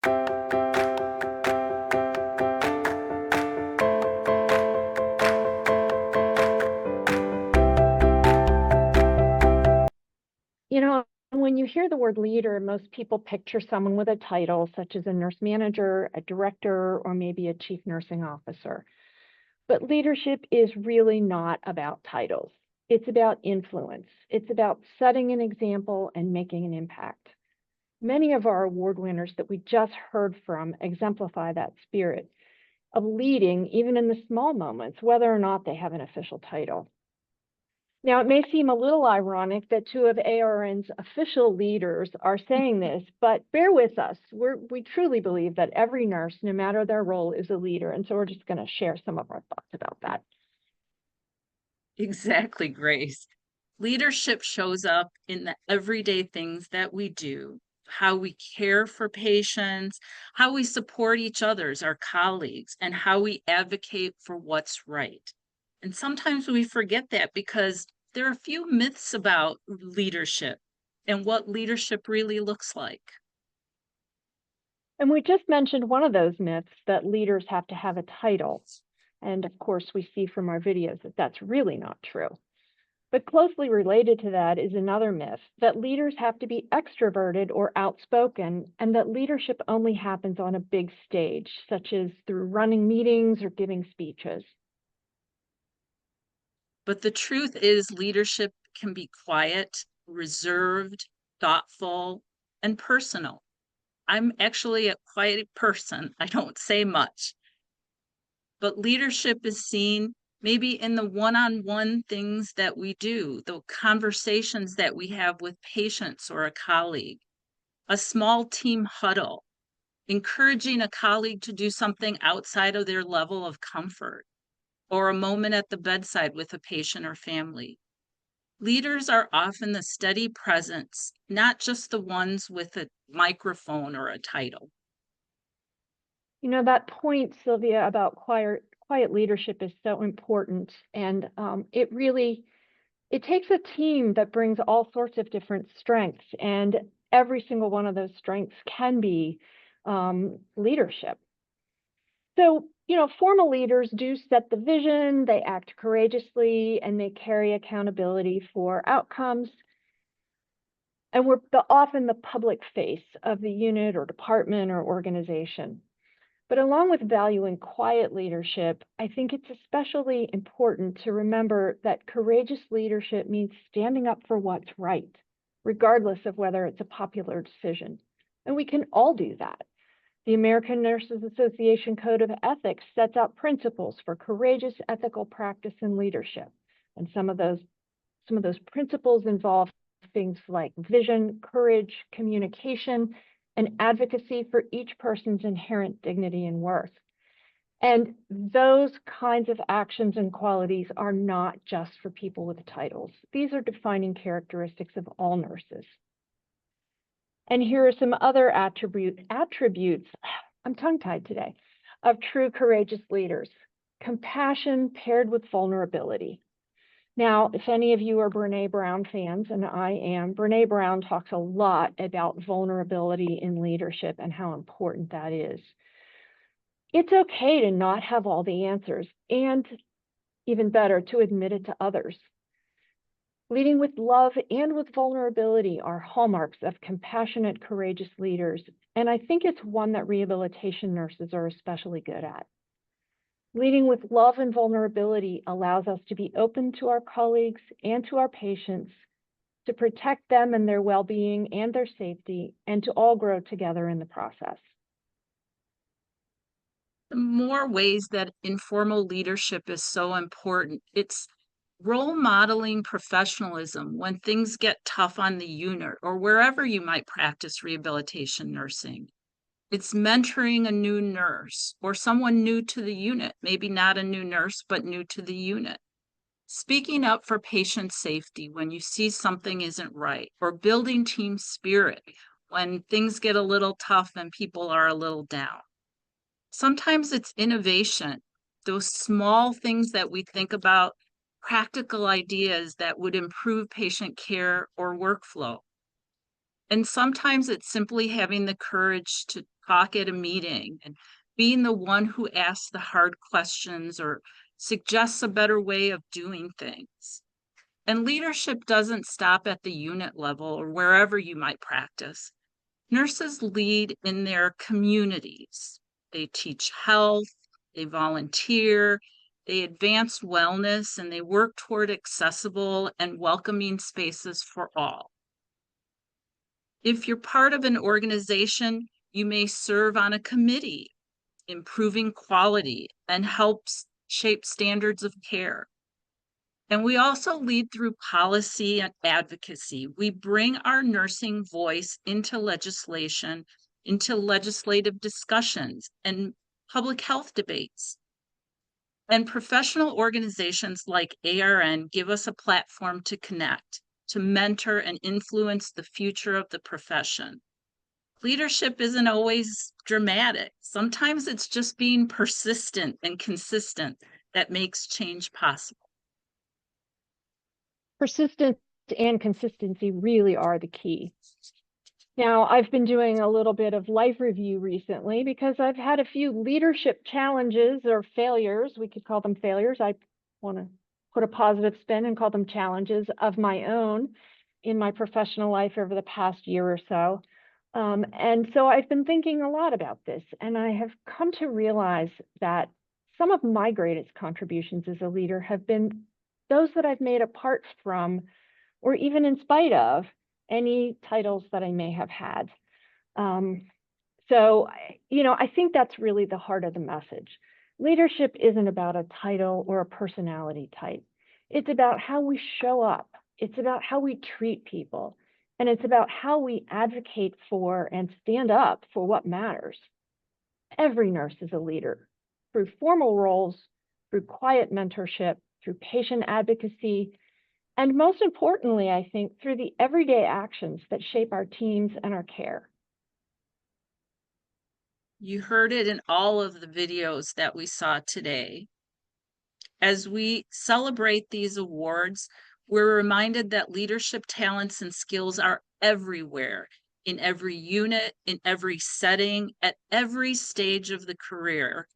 You know, when you hear the word leader, most people picture someone with a title, such as a nurse manager, a director, or maybe a chief nursing officer. But leadership is really not about titles. It's about influence. It's about setting an example and making an impact. Many of our award winners that we just heard from exemplify that spirit of leading, even in the small moments, whether or not they have an official title. Now, it may seem a little ironic that two of ARN's official leaders are saying this, but bear with us. We truly believe that every nurse, no matter their role, is a leader. And so we're just going to share some of our thoughts about that. Exactly, Grace. Leadership shows up in the everyday things that we do, how we care for patients, how we support each other's, our colleagues, and how we advocate for what's right. And sometimes we forget that because there are a few myths about leadership and what leadership really looks like. And we just mentioned one of those myths, that leaders have to have a title. And of course, we see from our videos that that's really not true. But closely related to that is another myth, that leaders have to be extroverted or outspoken, and that leadership only happens on a big stage, such as through running meetings or giving speeches. But the truth is, leadership can be quiet, reserved, thoughtful, and personal. I'm actually a quiet person. I don't say much. But leadership is seen maybe in the one-on-one things that we do, the conversations that we have with patients or a colleague, a small team huddle, encouraging a colleague to do something outside of their level of comfort, or a moment at the bedside with a patient or family. Leaders are often the steady presence, not just the ones with a microphone or a title. You know, that point, Sylvia, about quiet leadership is so important. And it takes a team that brings all sorts of different strengths. And every single one of those strengths can be leadership. So, formal leaders do set the vision, they act courageously, and they carry accountability for outcomes. And we're often the public face of the unit or department or organization. But along with valuing quiet leadership, I think it's especially important to remember that courageous leadership means standing up for what's right, regardless of whether it's a popular decision. And we can all do that. The American Nurses Association Code of Ethics sets out principles for courageous ethical practice and leadership. And some of those principles involve things like vision, courage, communication, and advocacy for each person's inherent dignity and worth. And those kinds of actions and qualities are not just for people with titles. These are defining characteristics of all nurses. And here are some other attributes, I'm tongue-tied today, of true courageous leaders. Compassion paired with vulnerability. Now, if any of you are Brené Brown fans, and I am, Brené Brown talks a lot about vulnerability in leadership and how important that is. It's okay to not have all the answers, and even better, to admit it to others. Leading with love and with vulnerability are hallmarks of compassionate, courageous leaders, and I think it's one that rehabilitation nurses are especially good at. Leading with love and vulnerability allows us to be open to our colleagues and to our patients, to protect them and their well-being and their safety, and to all grow together in the process. The more ways that informal leadership is so important, it's role modeling professionalism when things get tough on the unit or wherever you might practice rehabilitation nursing. It's mentoring a new nurse or someone new to the unit, maybe not a new nurse, but new to the unit. Speaking up for patient safety when you see something isn't right, or building team spirit when things get a little tough and people are a little down. Sometimes it's innovation, those small things that we think about, practical ideas that would improve patient care or workflow. And sometimes it's simply having the courage to talk at a meeting and being the one who asks the hard questions or suggests a better way of doing things. And leadership doesn't stop at the unit level or wherever you might practice. Nurses lead in their communities. They teach health, they volunteer, they advance wellness, and they work toward accessible and welcoming spaces for all. If you're part of an organization, you may serve on a committee, improving quality and helps shape standards of care. And we also lead through policy and advocacy. We bring our nursing voice into legislation, into legislative discussions and public health debates. And professional organizations like ARN give us a platform to connect, to mentor and influence the future of the profession. Leadership isn't always dramatic. Sometimes it's just being persistent and consistent that makes change possible. Persistence and consistency really are the key. Now, I've been doing a little bit of life review recently because I've had a few leadership challenges or failures. We could call them failures. I want to put a positive spin and call them challenges of my own in my professional life over the past year or so. And so I've been thinking a lot about this, and I have come to realize that some of my greatest contributions as a leader have been those that I've made apart from, or even in spite of, any titles that I may have had. So, I think that's really the heart of the message. Leadership isn't about a title or a personality type. It's about how we show up. It's about how we treat people. And it's about how we advocate for and stand up for what matters. Every nurse is a leader through formal roles, through quiet mentorship, through patient advocacy, and most importantly, I think, through the everyday actions that shape our teams and our care. You heard it in all of the videos that we saw today. As we celebrate these awards, we're reminded that leadership talents and skills are everywhere, in every unit, in every setting, at every stage of the career.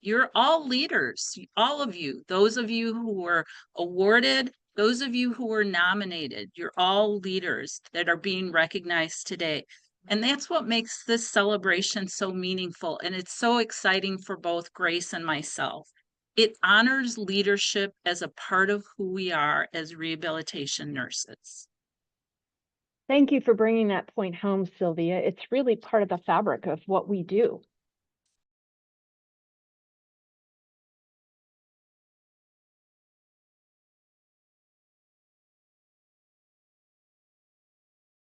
You're all leaders, all of you, those of you who were awarded, those of you who were nominated, you're all leaders that are being recognized today. And that's what makes this celebration so meaningful. And it's so exciting for both Grace and myself. It honors leadership as a part of who we are as rehabilitation nurses. Thank you for bringing that point home, Sylvia. It's really part of the fabric of what we do.